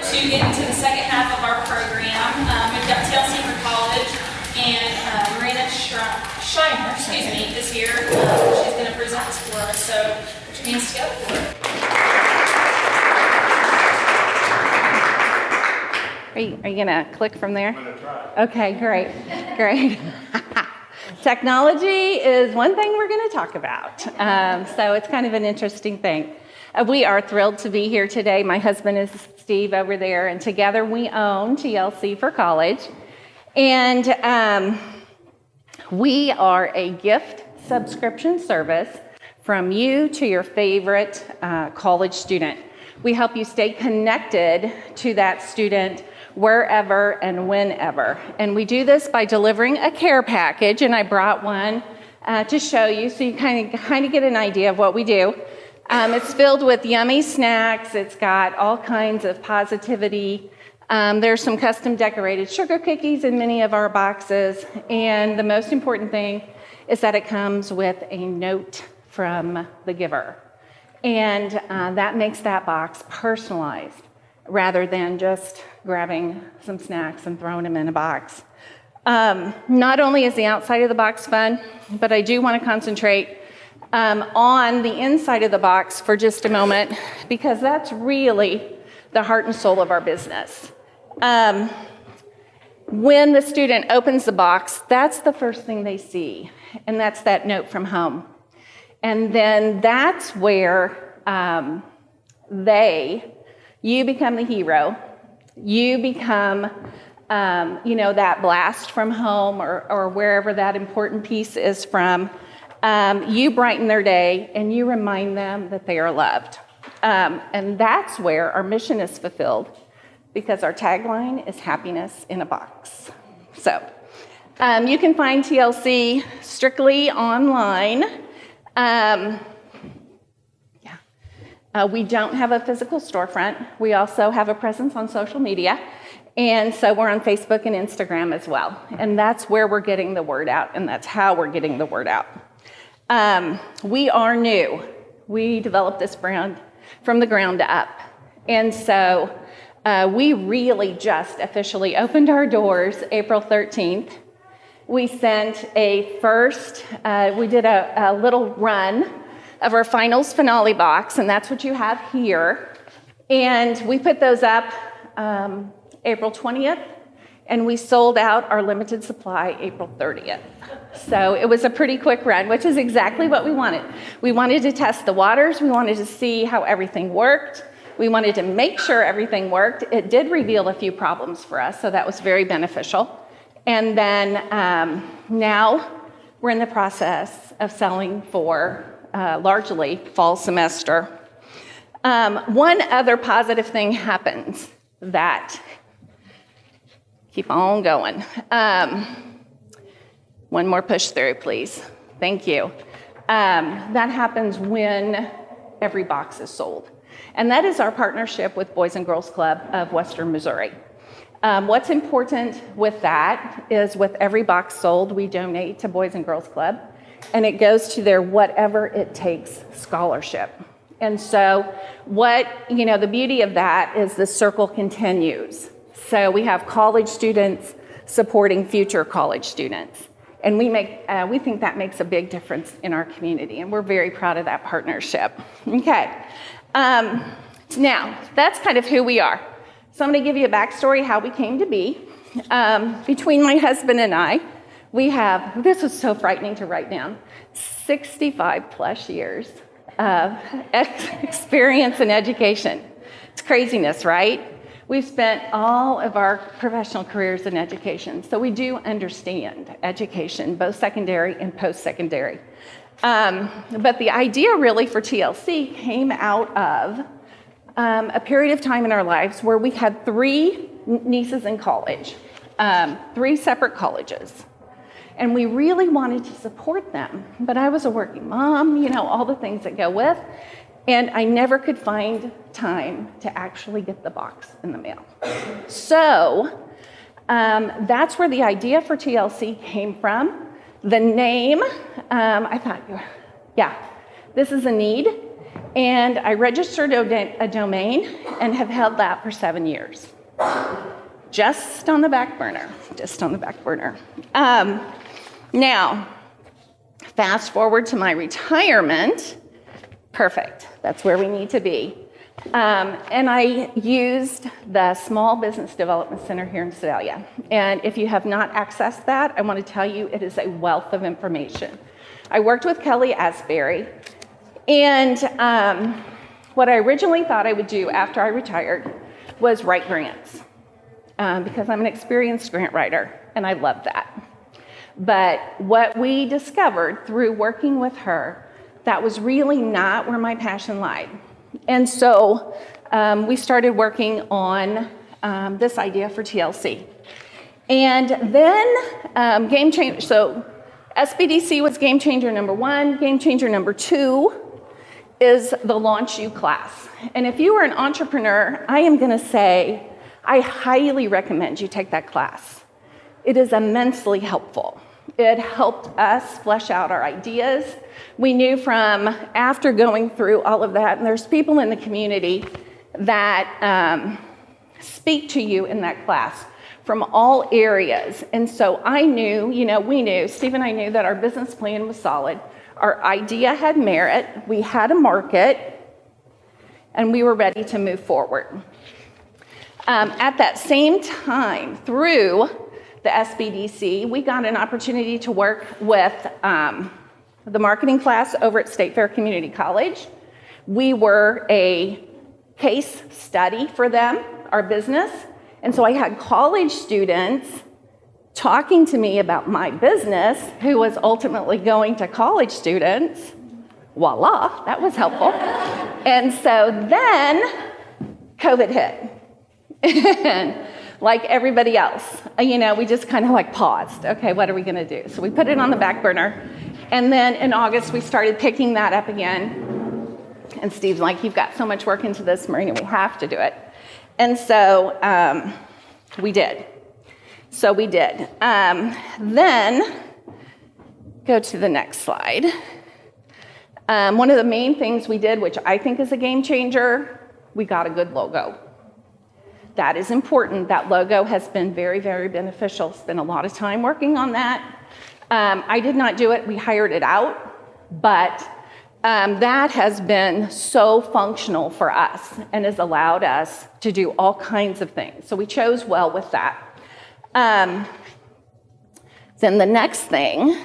to get into the second half of our program. We've got TLC For College, and Marina Shiner, is here. She's going to present this for us, so put your hands together for her. Are you going to click from there? I'm going to try. Okay, great. Technology is one thing we're going to talk about. So it's kind of an interesting thing. We are thrilled to be here today. My husband is Steve over there, and together we own TLC For College. And we are a gift subscription service from you to your favorite college student. We help you stay connected to that student wherever and whenever. And we do this by delivering a care package, and I brought one to show you so you kind of get an idea of what we do. It's filled with yummy snacks. It's got all kinds of positivity. There's some custom decorated sugar cookies in many of our boxes, and the most important thing is that it comes with a note from the giver. And that makes that box personalized rather than just grabbing some snacks and throwing them in a box. Not only is the outside of the box fun, but I do want to concentrate on the inside of the box for just a moment, because that's really the heart and soul of our business. When the student opens the box, that's the first thing they see, and that's that note from home. And then that's where you become the hero. You become, that blast from home or wherever that important piece is from. You brighten their day, and you remind them that they are loved. And that's where our mission is fulfilled, because our tagline is happiness in a box. So you can find TLC strictly online. We don't have a physical storefront. We also have a presence on social media. And so we're on Facebook and Instagram as well. And that's where we're getting the word out, and that's how we're getting the word out. We are new. We developed this brand from the ground up. And so we really just officially opened our doors April 13th. We sent we did a little run of our finals finale box, and that's what you have here. And we put those up April 20th, and we sold out our limited supply April 30th. So it was a pretty quick run, which is exactly what we wanted. We wanted to test the waters. We wanted to see how everything worked. We wanted to make sure everything worked. It did reveal a few problems for us, so that was very beneficial. And then now we're in the process of selling for largely fall semester. One other positive thing happens that, keep on going. One more push through, please. Thank you. That happens when every box is sold. And that is our partnership with Boys and Girls Club of Western Missouri. What's important with that is with every box sold, we donate to Boys and Girls Club, and it goes to their Whatever It Takes scholarship. And so the beauty of that is the circle continues. So we have college students supporting future college students. And we think that makes a big difference in our community, and we're very proud of that partnership. Okay. Now, that's kind of who we are. So I'm going to give you a backstory how we came to be. Between my husband and I, we have, this was so frightening to write down, 65 plus years of experience in education. It's craziness, right? We've spent all of our professional careers in education, so we do understand education, both secondary and post-secondary. But the idea really for TLC came out of a period of time in our lives where we had 3 nieces in college, 3 separate colleges. And we really wanted to support them. But I was a working mom, all the things that go with. And I never could find time to actually get the box in the mail. So that's where the idea for TLC came from. The name, I thought, this is a need. And I registered a domain and have held that for 7 years. Just on the back burner, just on the back burner. Now, fast forward to my retirement. Perfect, that's where we need to be. And I used the Small Business Development Center here in Sedalia. And if you have not accessed that, I want to tell you it is a wealth of information. I worked with Kelly Asbury, and what I originally thought I would do after I retired was write grants, because I'm an experienced grant writer, and I love that. But what we discovered through working with her, that was really not where my passion lied. And so we started working on this idea for TLC. And then game changer, so SBDC was game changer number 1. Game changer number 2 is the Launch You class. And if you are an entrepreneur, I am going to say I highly recommend you take that class. It is immensely helpful. It helped us flesh out our ideas. We knew from after going through all of that, and there's people in the community that speak to you in that class from all areas. And so I knew, we knew, Steve and I knew that our business plan was solid. Our idea had merit. We had a market, and we were ready to move forward. At that same time, through the SBDC, we got an opportunity to work with the marketing class over at State Fair Community College. We were a case study for them, our business. And so I had college students talking to me about my business, who was ultimately going to college students. Voila, that was helpful. And so then COVID hit. And like everybody else, we just kind of paused. Okay, what are we going to do? So we put it on the back burner. And then in August, we started picking that up again. And Steve's like, you've got so much work into this, Marina, we have to do it. And so we did. Then, go to the next slide. One of the main things we did, which I think is a game changer, we got a good logo. That is important. That logo has been very, very beneficial. Spent a lot of time working on that. I did not do it. We hired it out. But that has been so functional for us and has allowed us to do all kinds of things. So we chose well with that. Then the next thing,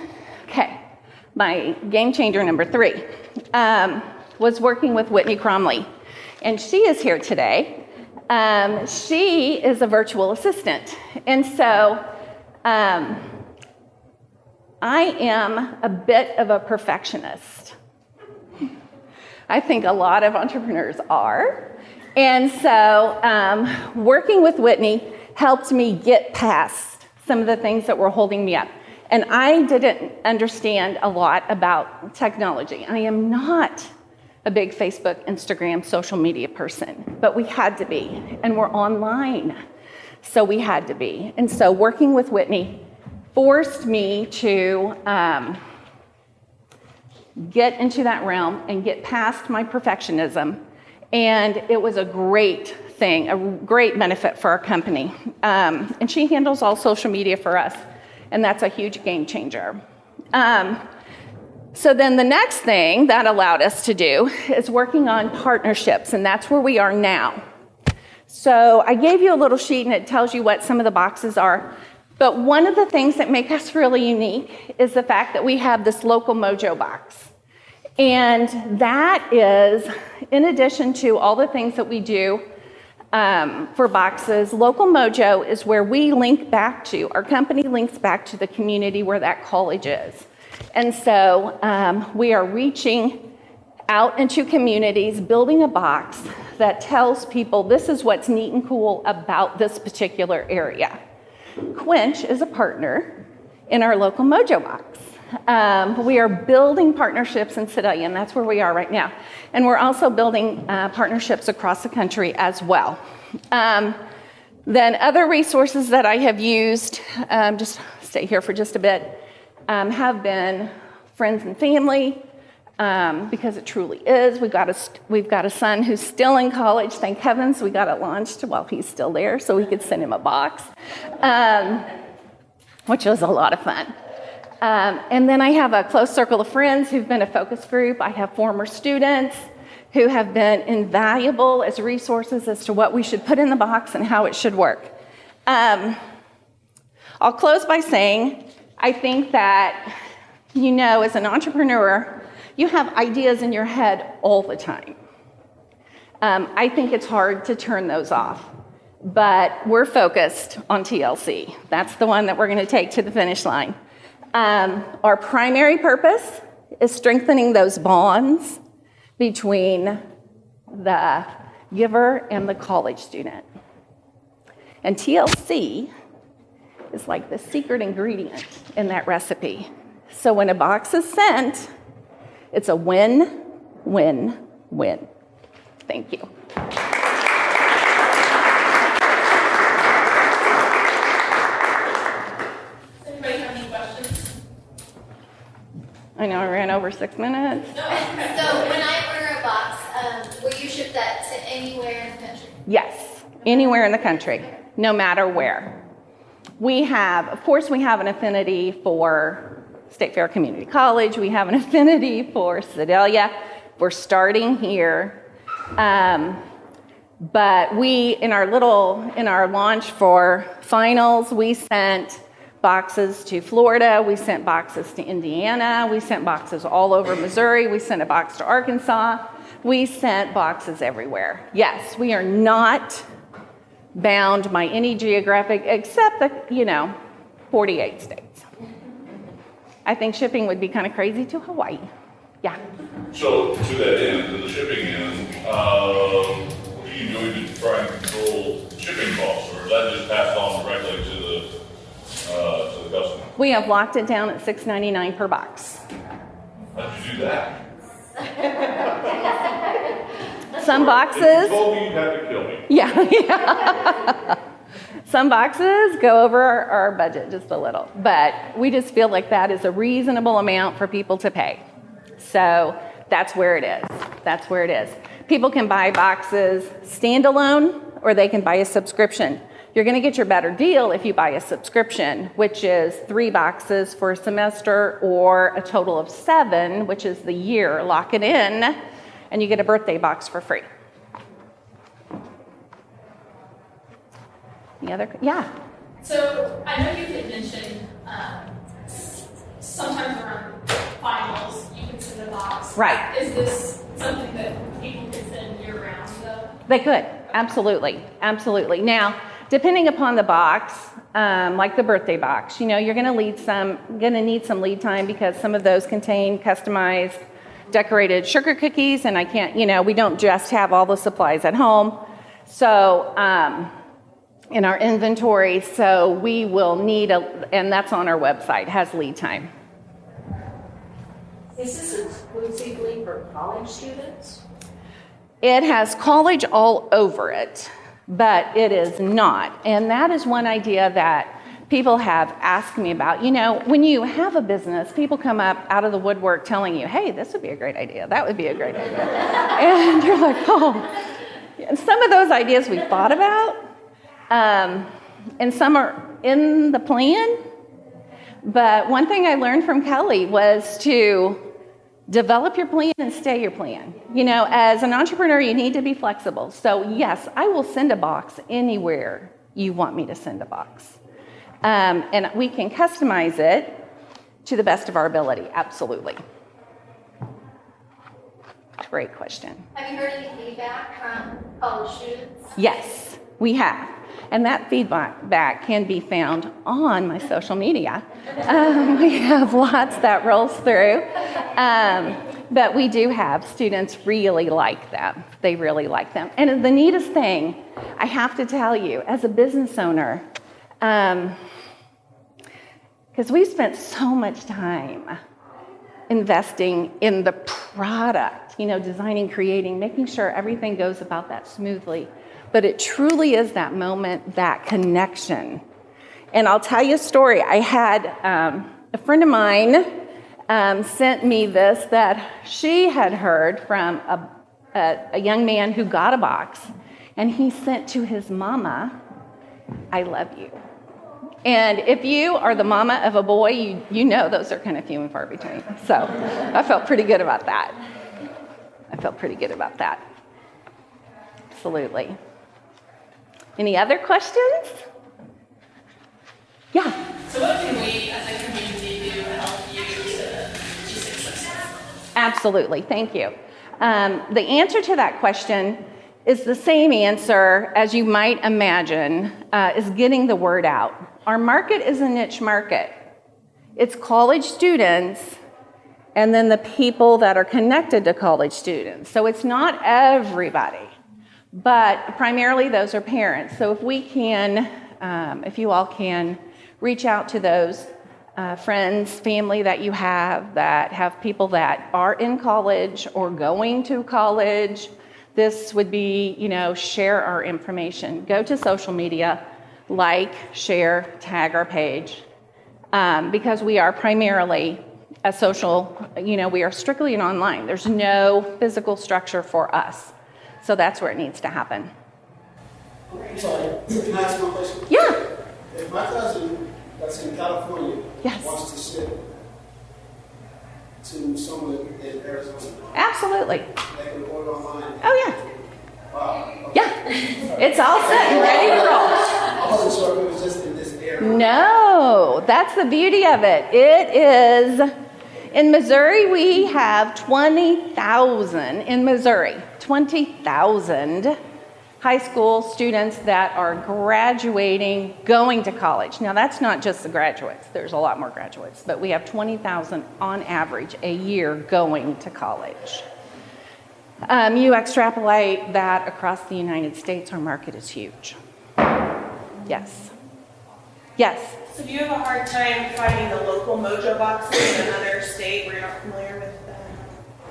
my game changer number 3, was working with Whitney Cromley. And she is here today. She is a virtual assistant. And so I am a bit of a perfectionist. I think a lot of entrepreneurs are. And so working with Whitney helped me get past some of the things that were holding me up. And I didn't understand a lot about technology. I am not a big Facebook, Instagram, social media person, but we had to be, and we're online, so we had to be. And so working with Whitney forced me to get into that realm and get past my perfectionism, and it was a great thing, a great benefit for our company. And she handles all social media for us, and that's a huge game changer. So then the next thing that allowed us to do is working on partnerships, and that's where we are now. So I gave you a little sheet, and it tells you what some of the boxes are. But one of the things that make us really unique is the fact that we have this Local Mojo box. And that is, in addition to all the things that we do for boxes, Local Mojo is where we link back to, our company links back to the community where that college is. And so we are reaching out into communities, building a box that tells people this is what's neat and cool about this particular area. Quench is a partner in our Local Mojo box. We are building partnerships in Sedalia, and that's where we are right now. And we're also building partnerships across the country as well. Then other resources that I have used, just stay here for just a bit, have been friends and family, because it truly is. We've got a son who's still in college. Thank heavens we got it launched while he's still there so we could send him a box, which was a lot of fun. And then I have a close circle of friends who've been a focus group. I have former students who have been invaluable as resources as to what we should put in the box and how it should work. I'll close by saying I think that, as an entrepreneur, you have ideas in your head all the time. I think it's hard to turn those off, but we're focused on TLC. That's the one that we're going to take to the finish line. Our primary purpose is strengthening those bonds between the giver and the college student. And TLC is like the secret ingredient in that recipe. So when a box is sent, it's a win, win, win. Thank you. Anybody have any questions? I know I ran over 6 minutes. So when I order a box, will you ship that to anywhere in the country? Yes, anywhere in the country, no matter where. We have an affinity for State Fair Community College. We have an affinity for Sedalia. We're starting here. But in our launch for finals, we sent boxes to Florida. We sent boxes to Indiana. We sent boxes all over Missouri. We sent a box to Arkansas. We sent boxes everywhere. Yes, we are not bound by any geographic, except the, 48 states. I think shipping would be kind of crazy to Hawaii. Yeah. So to that end, to the shipping end, what are you doing to try and control shipping costs, or is that just passed on directly to the customer? We have locked it down at $6.99 per box. How'd you do that? Some If boxes. you told me, you'd have to kill me. Yeah. Some boxes go over our budget just a little, but we just feel like that is a reasonable amount for people to pay. So that's where it is. That's where it is. People can buy boxes standalone, or they can buy a subscription. You're going to get your better deal if you buy a subscription, which is 3 boxes for a semester, or a total of 7, which is the year. Lock it in, and you get a birthday box for free. Yeah. So I know you had mentioned sometimes around finals you can send a box. Right. Is this something that people can send year-round though? They could, absolutely, absolutely. Now, depending upon the box, like the birthday box, you're going to need some lead time because some of those contain customized decorated sugar cookies, and I can't, we don't just have all the supplies at home. So, in our inventory, so we will need and that's on our website, has lead time. Is this exclusively for college students? It has college all over it, but it is not. And that is one idea that people have asked me about. When you have a business, people come up out of the woodwork telling you, hey, this would be a great idea. That would be a great idea. And you're like, oh. And some of those ideas we thought about, and some are in the plan. But one thing I learned from Kelly was to develop your plan and stay your plan. As an entrepreneur, you need to be flexible. So yes, I will send a box anywhere you want me to send a box. And we can customize it to the best of our ability, absolutely. Great question. Have you heard any feedback from college students? Yes, we have. And that feedback can be found on my social media. We have lots that rolls through. But we do have students really like them. They really like them. And the neatest thing, I have to tell you, as a business owner, because we spent so much time investing in the product, designing, creating, making sure everything goes about that smoothly. But it truly is that moment, that connection. And I'll tell you a story. I had a friend of mine sent me this that she had heard from a young man who got a box, and he sent to his mama, "I love you." And if you are the mama of a boy, you know those are kind of few and far between. So I felt pretty good about that. Absolutely. Any other questions? Yeah. So what can we as a community do to help you to be successful? Absolutely, thank you. The answer to that question is the same answer as you might imagine, is getting the word out. Our market is a niche market. It's college students and then the people that are connected to college students. So it's not everybody, but primarily those are parents. So if we can, if you all can reach out to those friends, family that you have people that are in college or going to college, this would be, share our information. Go to social media, like, share, tag our page, because we are primarily a social, we are strictly an online. There's no physical structure for us. So that's where it needs to happen. I'm sorry, can I ask one question? Yeah. If my cousin that's in California Yes. wants to ship to someone in Arizona, Absolutely. they can order online. Oh, yeah. Wow. Okay. Yeah. It's all set and ready to roll. I wasn't sure if it was just in this area. No, that's the beauty of it. It is, in Missouri, we have 20,000 in Missouri, 20,000 high school students that are graduating, going to college. Now, that's not just the graduates. There's a lot more graduates, but we have 20,000 on average a year going to college. You extrapolate that across the United States, our market is huge. Yes. Yes. So do you have a hard time finding the local mojo boxes in another state where you're not familiar with them?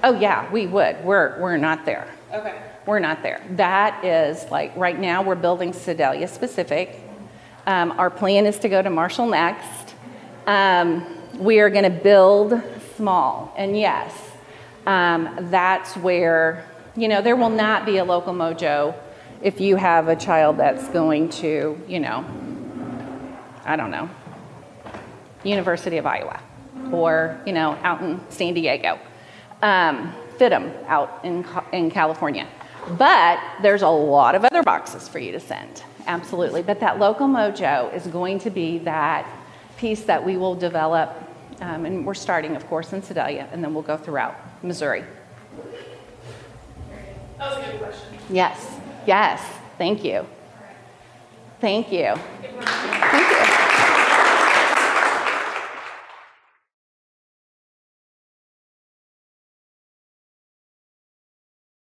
Oh yeah, we would. We're not there. Okay. We're not there. That is like right now we're building Sedalia specific. Our plan is to go to Marshall next. We are going to build small, and yes, that's where there will not be a local mojo if you have a child that's going to I don't know, University of Iowa, or out in San Diego, FITM out in California. But there's a lot of other boxes for you to send, absolutely. But that local mojo is going to be that piece that we will develop, and we're starting, of course, in Sedalia, and then we'll go throughout Missouri. That was a good question. Yes, thank you. Thank you. Thank you.